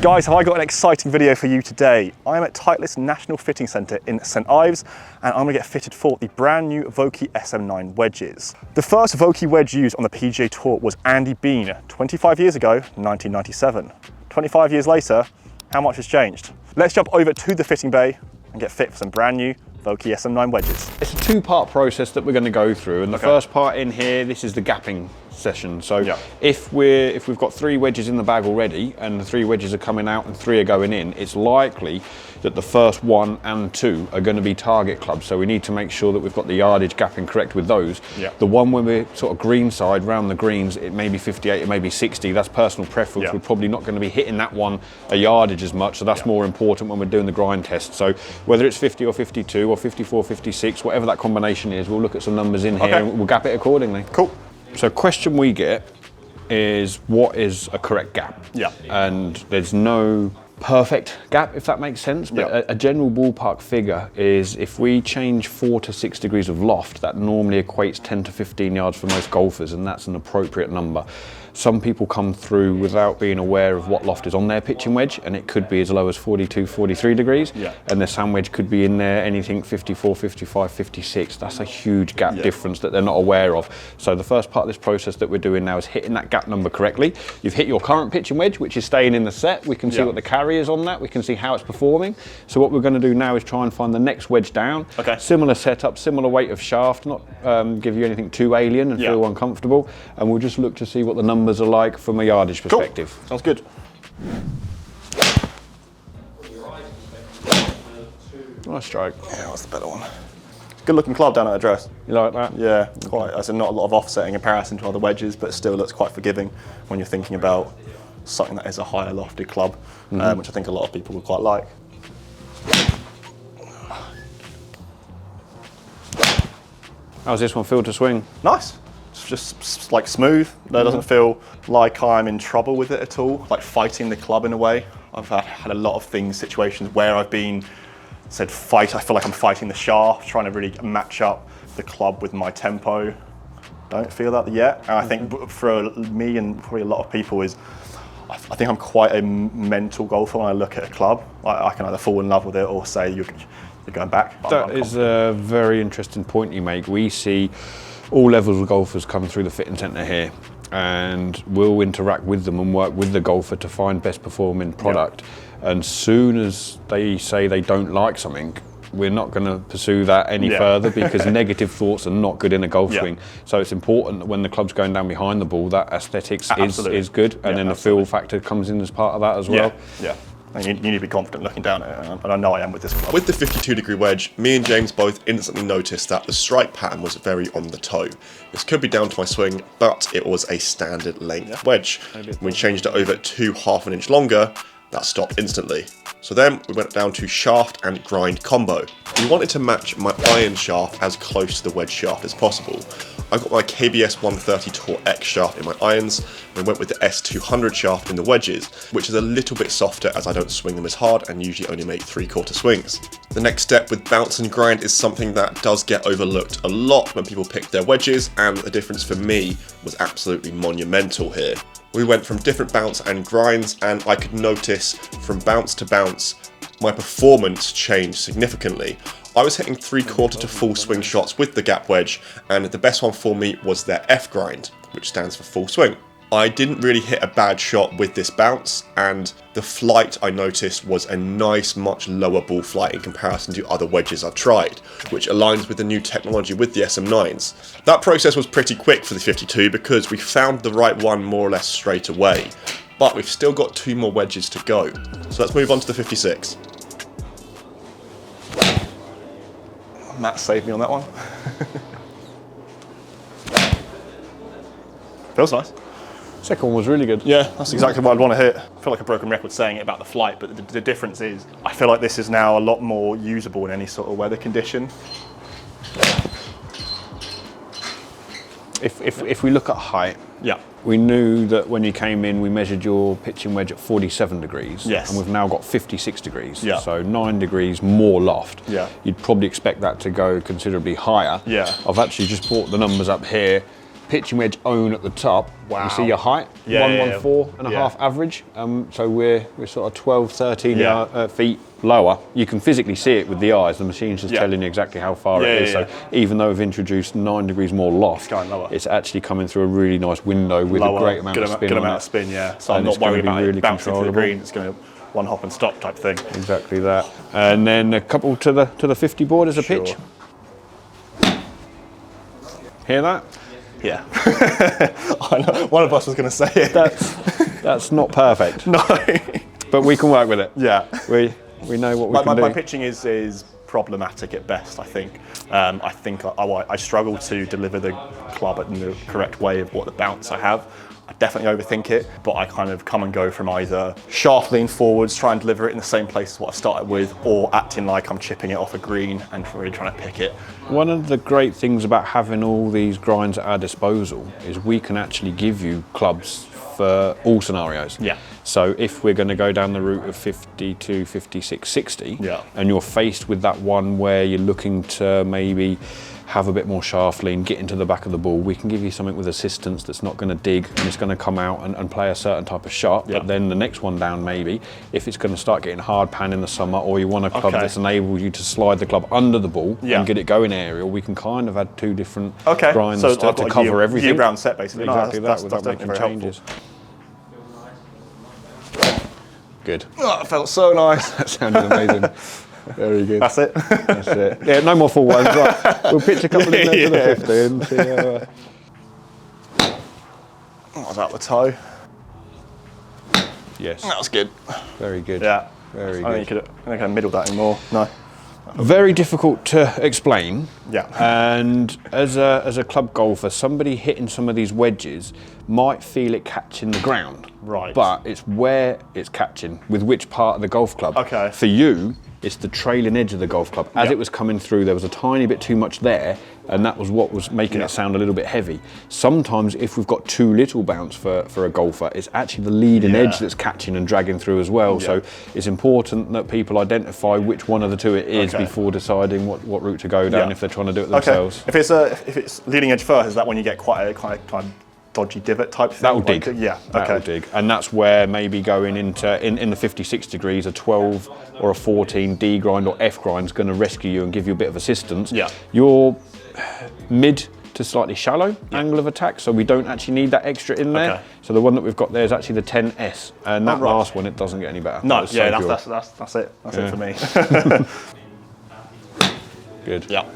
Guys, have I got an exciting video for you today. I am at Titleist National Fitting Centre in St Ives, and I'm going to get fitted for the brand new Vokey SM9 wedges. The first Vokey wedge used on the PGA Tour was Andy Bean 25 years ago, 1997. 25 years later, how much has changed? Let's jump over to the fitting bay and get fit for some brand new Vokey SM9 wedges. It's a two-part process that we're going to go through, and the first part in here, this is the gapping session. So if we've got 3 wedges in the bag already and the 3 wedges are coming out and 3 are going in, it's likely that the first 1 and 2 are going to be target clubs. So we need to make sure that we've got the yardage gapping correct with those. The one when we're sort of green side round the greens, it may be 58, it may be 60. That's personal preference. We're probably not going to be hitting that one a yardage as much, so that's more important when we're doing the grind test. So whether it's 50 or 52 or 54, 56, whatever that combination is, we'll look at some numbers in here and we'll gap it accordingly. Cool. So question we get is, what is a correct gap? And there's no perfect gap, if that makes sense, but a general ballpark figure is if we change 4 to 6 degrees of loft, that normally equates 10 to 15 yards for most golfers, and that's an appropriate number. Some people come through without being aware of what loft is on their pitching wedge, and it could be as low as 42, 43 degrees, and their sand wedge could be in there anything 54, 55, 56. That's a huge gap difference that they're not aware of. So the first part of this process that we're doing now is hitting that gap number correctly. You've hit your current pitching wedge, which is staying in the set. We can see what the carry is on that. We can see how it's performing. So what we're going to do now is try and find the next wedge down. Similar setup, similar weight of shaft, not give you anything too alien and feel uncomfortable. And we'll just look to see what the numbers are like from a yardage perspective. Sounds good. Nice stroke. Yeah, that's the better one. Good looking club down at address. You like that? Yeah, quite. I said not a lot of offset in comparison to other wedges, but still looks quite forgiving when you're thinking about something that is a higher lofted club, which I think a lot of people would quite like. How's this one feel to swing? Nice. It's just like smooth. It doesn't feel like I'm in trouble with it at all, like fighting the club in a way. I've had a lot of situations where I've said fight, I feel like I'm fighting the shaft, trying to really match up the club with my tempo. Don't feel that yet. And I think for me and probably a lot of people I think I'm quite a mental golfer when I look at a club. I can either fall in love with it or say you're going back. That is a very interesting point you make. We see all levels of golfers come through the fitting centre here, and we'll interact with them and work with the golfer to find best performing product. And soon as they say they don't like something, we're not going to pursue that any further, because negative thoughts are not good in a golf swing. So it's important that when the club's going down behind the ball, that aesthetics is good, and then the feel factor comes in as part of that as well. And you need to be confident looking down at it, and I know I am with this club. With the 52-degree wedge, me and James both instantly noticed that the strike pattern was very on the toe. This could be down to my swing, but it was a standard length wedge. When we changed it over to ½ an inch longer, that stopped instantly. So then we went down to shaft and grind combo. We wanted to match my iron shaft as close to the wedge shaft as possible. I've got my KBS 130 Tour X shaft in my irons, and we went with the S200 shaft in the wedges, which is a little bit softer as I don't swing them as hard and usually only make 3/4 swings. The next step with bounce and grind is something that does get overlooked a lot when people pick their wedges, and the difference for me was absolutely monumental here. We went from different bounce and grinds, and I could notice from bounce to bounce, my performance changed significantly. I was hitting 3/4 to full swing shots with the gap wedge, and the best one for me was their F grind, which stands for full swing. I didn't really hit a bad shot with this bounce, and the flight I noticed was a nice, much lower ball flight in comparison to other wedges I've tried, which aligns with the new technology with the SM9s. That process was pretty quick for the 52 because we found the right one more or less straight away, but we've still got 2 more wedges to go. So let's move on to the 56. Matt saved me on that one. Feels nice. Second one was really good. Yeah, that's exactly what I'd want to hit. I feel like a broken record saying it about the flight, but the difference is I feel like this is now a lot more usable in any sort of weather condition. If we look at height, we knew that when you came in, we measured your pitching wedge at 47 degrees, and we've now got 56 degrees, so 9 degrees more loft. You'd probably expect that to go considerably higher. I've actually just brought the numbers up here. pitching wedge own at the top. Wow. You see your height, Yeah, 114 and a half average. So we're sort of 12, 13 feet lower. You can physically see it with the eyes. The machine's just telling you exactly how far it is. So even though we've introduced 9 degrees more loft, it's actually coming through a really nice window with a great amount of spin. Good amount of spin, yeah. So I'm not worried about it bouncing to the green. It's going to one hop and stop type thing. Exactly that. And then a couple to the 50 board as a pitch. Hear that? Yeah. I know. One of us was going to say it. That's not perfect. No. But we can work with it. Yeah. We know what we can do. My pitching is problematic at best, I think. I struggle to deliver the club in the correct way of what the bounce I have. I definitely overthink it, but I kind of come and go from either shaft lean forwards, try and deliver it in the same place as what I've started with, or acting like I'm chipping it off a green and really trying to pick it. One of the great things about having all these grinds at our disposal is we can actually give you clubs for all scenarios. Yeah. So if we're going to go down the route of 52, 56, 60, and you're faced with that one where you're looking to maybe have a bit more shaft lean, get into the back of the ball, we can give you something with assistance that's not going to dig and it's going to come out and play a certain type of shot. But then the next one down, maybe, if it's going to start getting hard pan in the summer, or you want a club that's enabled you to slide the club under the ball and get it going aerial, we can kind of add 2 different grinds to cover everything. Year-round set, basically. Exactly No, that, without making changes. Good. Oh, it felt so nice. That sounded amazing. Very good. That's it. That's it. Yeah, no more full ones. Right. We'll pitch a couple in there to the 50 and see how... That was out the toe. Yes. That was good. Very good. Yeah. Very good. I think I could have middled that anymore. No. Very difficult to explain. Yeah. And as a club golfer, somebody hitting some of these wedges might feel it catching the ground. Right. But it's where it's catching, with which part of the golf club. Okay. For you, it's the trailing edge of the golf club. As it was coming through, there was a tiny bit too much there, and that was what was making it sound a little bit heavy. Sometimes if we've got too little bounce for a golfer, it's actually the leading edge that's catching and dragging through as well. So it's important that people identify which one of the two it is before deciding what route to go down if they're trying to do it themselves. If it's leading edge first, is that when you get quite a kind of dodgy divot type thing? That'll dig. Yeah, that'll dig. And that's where maybe going into, in the 56 degrees, a 12 or a 14 D grind or F grind is going to rescue you and give you a bit of assistance. Yeah. You're mid to slightly shallow angle of attack, so we don't actually need that extra in there. So the one that we've got there is actually the 10S, and that last one, it doesn't get any better. No, that's it. That's it for me. Good. Yeah.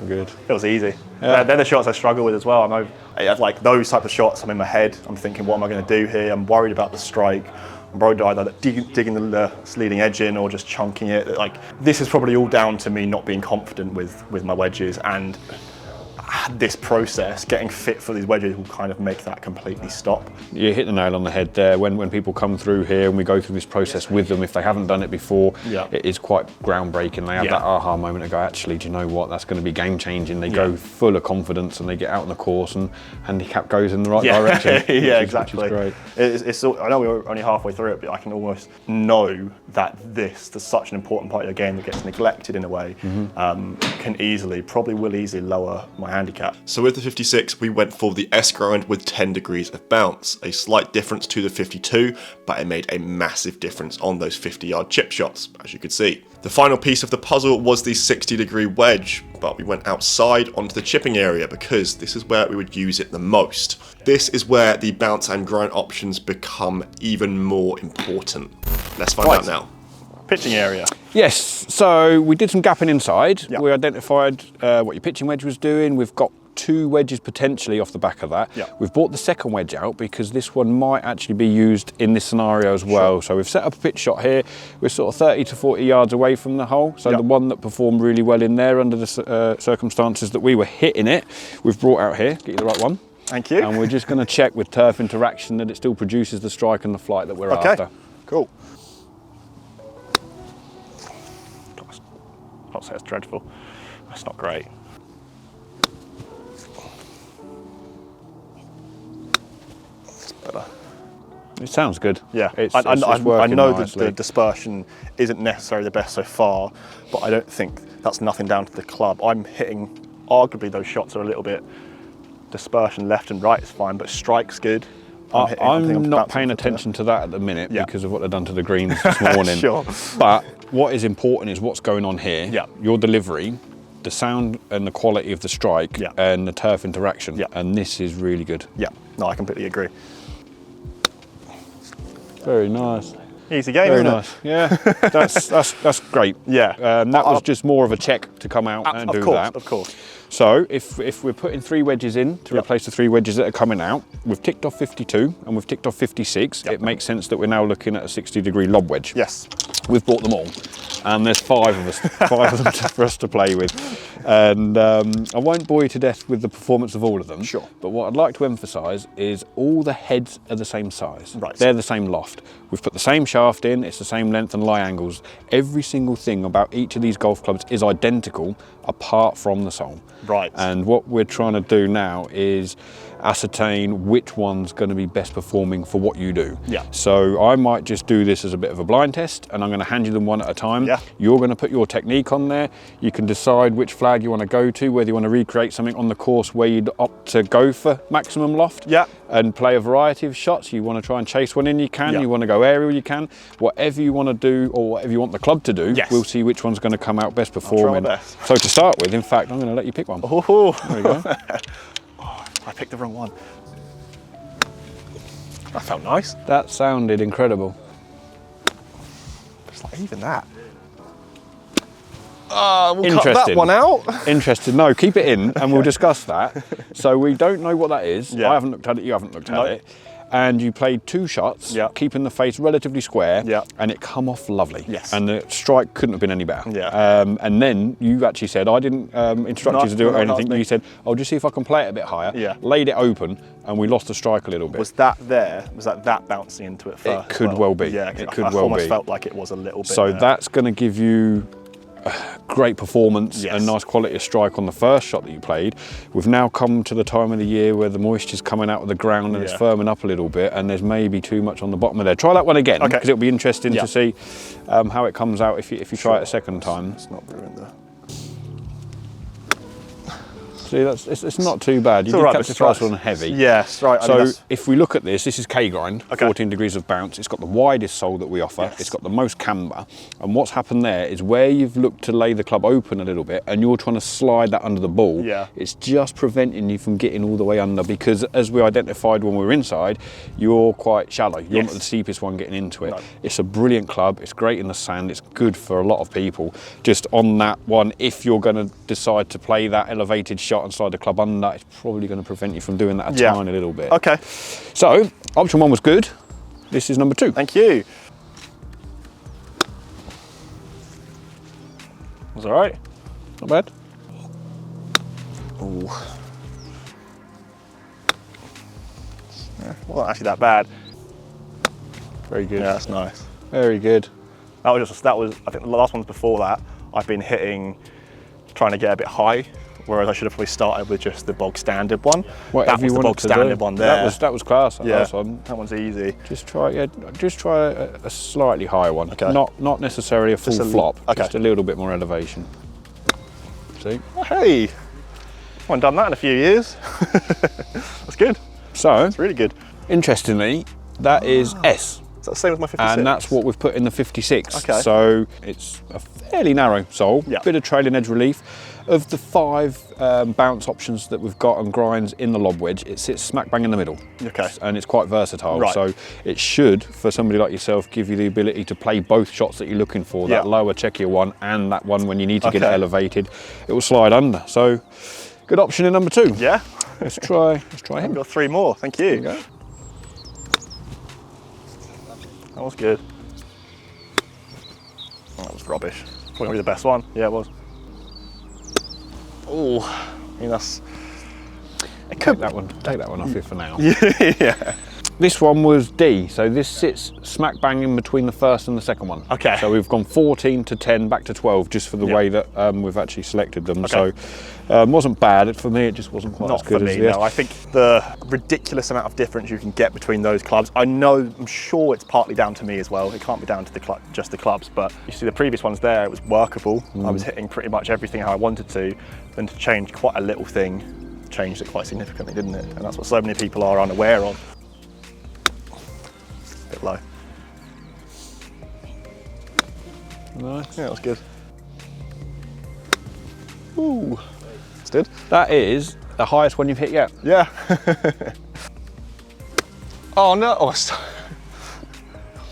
Good. It was easy. They're the shots I struggle with as well. I know, like those types of shots, I'm in my head. I'm thinking, what am I going to do here? I'm worried about the strike. I'm worried either digging the leading edge in or just chunking it. Like, this is probably all down to me not being confident with my wedges, and this process, getting fit for these wedges, will kind of make that completely stop. You hit the nail on the head there. When people come through here and we go through this process with them, if they haven't done it before, it is quite groundbreaking. They have that aha moment and go, actually, do you know what? That's going to be game changing. They go full of confidence and they get out on the course and handicap goes in the right direction. Exactly. Which is great. I know we're only halfway through it, but I can almost know that there's such an important part of the game that gets neglected in a way, probably will easily lower my handicap. So with the 56, we went for the S grind with 10 degrees of bounce, a slight difference to the 52, but it made a massive difference on those 50-yard chip shots, as you could see. The final piece of the puzzle was the 60-degree wedge, but we went outside onto the chipping area because this is where we would use it the most. This is where the bounce and grind options become even more important. Let's find out now. Pitching area. Yes, so we did some gapping inside. We identified what your pitching wedge was doing. We've got 2 wedges potentially off the back of that. We've brought the second wedge out because this one might actually be used in this scenario as well. So we've set up a pitch shot here. We're sort of 30 to 40 yards away from the hole. So the one that performed really well in there under the circumstances that we were hitting it, we've brought out here. Get you the right one. Thank you. And we're just going to check with turf interaction that it still produces the strike and the flight that we're after. Cool. I'll say it's dreadful. That's not great. It's better. It sounds good. Yeah, it's I know that nicely. the dispersion isn't necessarily the best so far, but I don't think that's nothing down to the club. I'm hitting, arguably those shots are a little bit dispersion left and right is fine, but strike's good. I'm not paying attention to that at the minute because of what they've done to the greens this morning. Sure. But what is important is what's going on here. Yeah. Your delivery, the sound and the quality of the strike and the turf interaction. Yeah. And this is really good. Yeah, no, I completely agree. Very nice. Easy game, Very isn't nice. Yeah, that's great. Yeah. That was just more of a check to come out and do that. Of course. So if we're putting 3 wedges in to replace the 3 wedges that are coming out, we've ticked off 52 and we've ticked off 56. It makes sense that we're now looking at a 60-degree lob wedge. Yes. We've bought them all, and there's 5 of us, 5 of them for us to play with. And I won't bore you to death with the performance of all of them. Sure. But what I'd like to emphasise is all the heads are the same size. Right. They're the same loft. We've put the same shaft in, it's the same length and lie angles. Every single thing about each of these golf clubs is identical apart from the sole. Right. And what we're trying to do now is ascertain which one's going to be best performing for what you do. Yeah. So I might just do this as a bit of a blind test, and I'm going to hand you them one at a time. Yeah. You're going to put your technique on there. You can decide which flag you want to go to, whether you want to recreate something on the course where you'd opt to go for maximum loft. Yeah. And play a variety of shots. You want to try and chase one in, you can. Yeah. You want to go aerial, you can. Whatever you want to do, or whatever you want the club to do, we'll see which one's going to come out best performing. I'll try my best. So to start with, in fact, I'm going to let you pick one. Oh, there we go. I picked the wrong one. That felt nice. That sounded incredible. It's like even that. We'll Interesting. cut that one out. Interesting. No, keep it in and we'll discuss that. So we don't know what that is. Yeah. I haven't looked at it, you haven't looked at it. And you played 2 shots, keeping the face relatively square, and it come off lovely. Yes. And the strike couldn't have been any better. Yeah. And then you actually said, I didn't instruct you to do it or anything. You said, I'll just see if I can play it a bit higher. Yeah. Laid it open, and we lost the strike a little bit. Was that there? Was that bouncing into it first? It could well be. Yeah, it could I well almost be. felt like it was a little bit. So that's going to give you great performance and nice quality of strike on the first shot that you played. We've now come to the time of the year where the moisture's coming out of the ground and it's firming up a little bit, and there's maybe too much on the bottom of there. Try that one again, because it'll be interesting to see how it comes out if you try it a second time. It's not ruined there. See, it's not too bad. You did catch the first one heavy. Yes, right. So if we look at this is K-grind, 14 degrees of bounce. It's got the widest sole that we offer. Yes. It's got the most camber. And what's happened there is where you've looked to lay the club open a little bit and you're trying to slide that under the ball, it's just preventing you from getting all the way under, because as we identified when we were inside, you're quite shallow. You're not the steepest one getting into it. No. It's a brilliant club. It's great in the sand. It's good for a lot of people. Just on that one, if you're going to decide to play that elevated shot and slide the club under, it's probably going to prevent you from doing that a tiny little bit. Okay. So, option 1 was good. This is number 2. Thank you. Was all right. Not bad. Ooh. Yeah, wasn't actually that bad. Very good. Yeah, that's nice. Very good. That was I think the last ones before that, I've been hitting, trying to get a bit high, whereas I should have probably started with just the bog standard one. Whatever that was the bog standard one there. That was class. That one. That one's easy. Just try a slightly higher one. Okay. Not necessarily a full flop. Okay. Just a little bit more elevation. See? Hey, I haven't done that in a few years. That's good. So it's really good. Interestingly, that is S. Is that the same as my 56? And that's what we've put in the 56. Okay. So it's a fairly narrow sole, bit of trailing edge relief. Of the 5 bounce options that we've got and grinds in the lob wedge, it sits smack bang in the middle. Okay. And it's quite versatile. Right. So it should, for somebody like yourself, give you the ability to play both shots that you're looking for, that lower, checkier one and that one when you need to get it elevated. It will slide under. So good option in number 2. Yeah. Let's try him. I've got 3 more. Thank you. There you go. That was good. That was rubbish. Probably the best one. Yeah, it was. Oh, I mean that's. Take that one off here for now. Yeah. This one was D, so this sits smack bang in between the first and the second one. Okay. So we've gone 14 to 10, back to 12, just for the way that we've actually selected them. Okay. So wasn't bad. For me, it just wasn't quite as good for me, as the no. I think the ridiculous amount of difference you can get between those clubs. I'm sure it's partly down to me as well. It can't be down to just the clubs, but you see the previous ones there, it was workable. I was hitting pretty much everything how I wanted to. Then to change quite a little thing changed it quite significantly, didn't it? And that's what so many people are unaware of. A bit low. Nice. Yeah, that was good. Ooh, it's good. That is the highest one you've hit yet. Yeah. Oh no! Oh,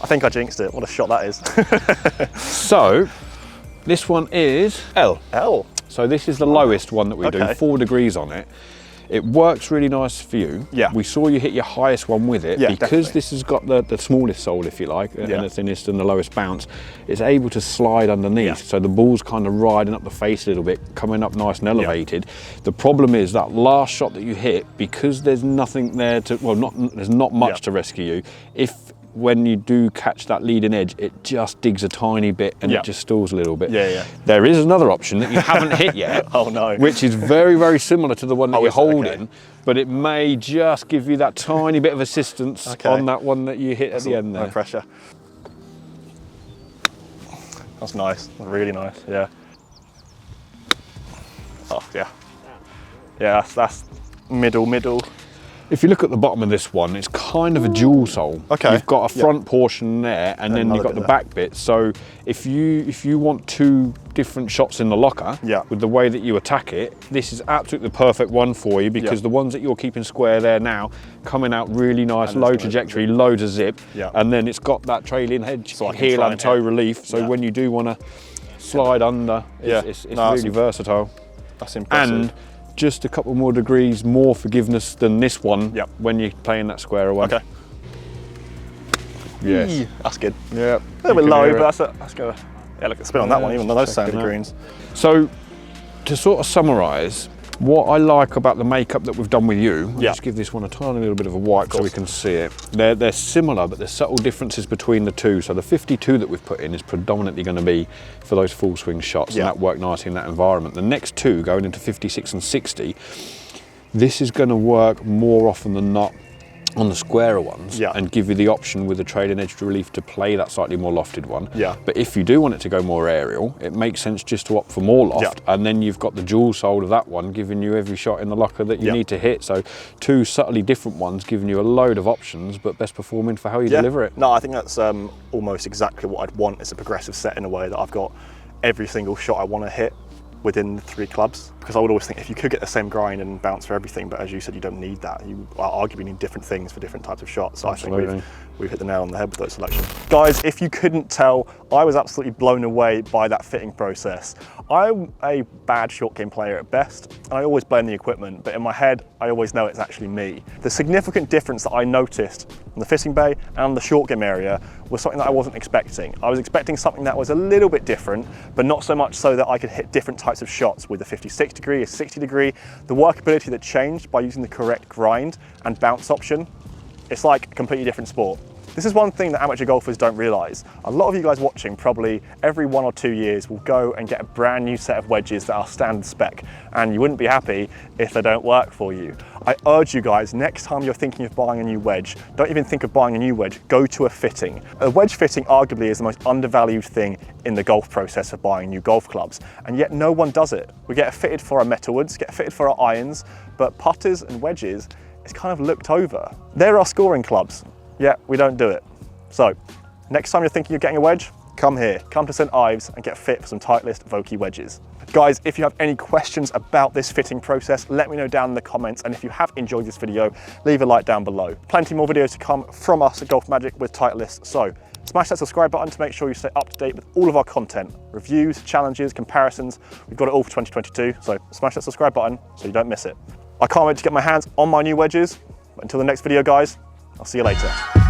I think I jinxed it. What a shot that is. So, this one is L. L. So this is the lowest one that we do, 4 degrees on it. It works really nice for you. Yeah. We saw you hit your highest one with it. Yeah, because definitely. this has got the smallest sole, if you like, and the thinnest and the lowest bounce, it's able to slide underneath. Yeah. So the ball's kind of riding up the face a little bit, coming up nice and elevated. The problem is that last shot that you hit, because there's nothing there to, well, there's not much to rescue you. When you do catch that leading edge, it just digs a tiny bit and it just stalls a little bit. There is another option that you haven't hit yet. Oh no. Which is very, very similar to the one that you're holding, but it may just give you that tiny bit of assistance on that one that you hit at the end there. No pressure. That's nice, really nice, yeah. Oh yeah. Yeah, that's middle. If you look at the bottom of this one, it's kind of a dual sole. Okay. You've got a front portion there, and then you've got the back bit. So if you want 2 different shots in the locker, with the way that you attack it, this is absolutely the perfect one for you, because the ones that you're keeping square there now, coming out really nice, and low trajectory, loads of zip, and then it's got that trailing edge, so heel and toe relief. So when you do want to slide under, it's really versatile. That's impressive. And just a couple more degrees more forgiveness than this one when you're playing that square away. Okay. Yes. That's good. Yeah. A little bit low, but that's good. Yeah, look at the spin on that one, even though those sounded greens. So, to sort of summarise, what I like about the makeup that we've done with you, I'll just give this one a tiny little bit of a wipe so we can see it. They're similar, but there's subtle differences between the two. So the 52 that we've put in is predominantly going to be for those full swing shots, and that work nicely in that environment. The next 2 going into 56 and 60, this is going to work more often than not on the squarer ones and give you the option with the trailing edge relief to play that slightly more lofted one. But if you do want it to go more aerial, it makes sense just to opt for more loft, and then you've got the dual sole of that one giving you every shot in the locker that you need to hit. So 2 subtly different ones giving you a load of options, but best performing for how you deliver it. No, I think that's almost exactly what I'd want. It's a progressive set in a way that I've got every single shot I want to hit within the 3 clubs, because I would always think if you could get the same grind and bounce for everything, but as you said, you don't need that. You arguably need different things for different types of shots. So I think we've hit the nail on the head with those selections. Guys, if you couldn't tell, I was absolutely blown away by that fitting process. I'm a bad short game player at best, and I always blame the equipment, but in my head, I always know it's actually me. The significant difference that I noticed in the fitting bay and the short game area was something that I wasn't expecting. I was expecting something that was a little bit different, but not so much so that I could hit different types of shots with a 56 degree, a 60 degree. The workability that changed by using the correct grind and bounce option, it's like a completely different sport. This is one thing that amateur golfers don't realise. A lot of you guys watching probably every 1 or 2 years will go and get a brand new set of wedges that are standard spec, and you wouldn't be happy if they don't work for you. I urge you guys, next time you're thinking of buying a new wedge, don't even think of buying a new wedge, go to a fitting. A wedge fitting arguably is the most undervalued thing in the golf process of buying new golf clubs, and yet no one does it. We get fitted for our metalwoods, get fitted for our irons, but putters and wedges, it's kind of looked over. There are scoring clubs. Yeah, we don't do it. So, next time you're thinking of getting a wedge, come here, come to St Ives and get fit for some Titleist Vokey wedges. Guys, if you have any questions about this fitting process, let me know down in the comments, and if you have enjoyed this video, leave a like down below. Plenty more videos to come from us at GolfMagic with Titleist, so smash that subscribe button to make sure you stay up to date with all of our content. Reviews, challenges, comparisons, we've got it all for 2022, so smash that subscribe button so you don't miss it. I can't wait to get my hands on my new wedges. Until the next video, guys, I'll see you later.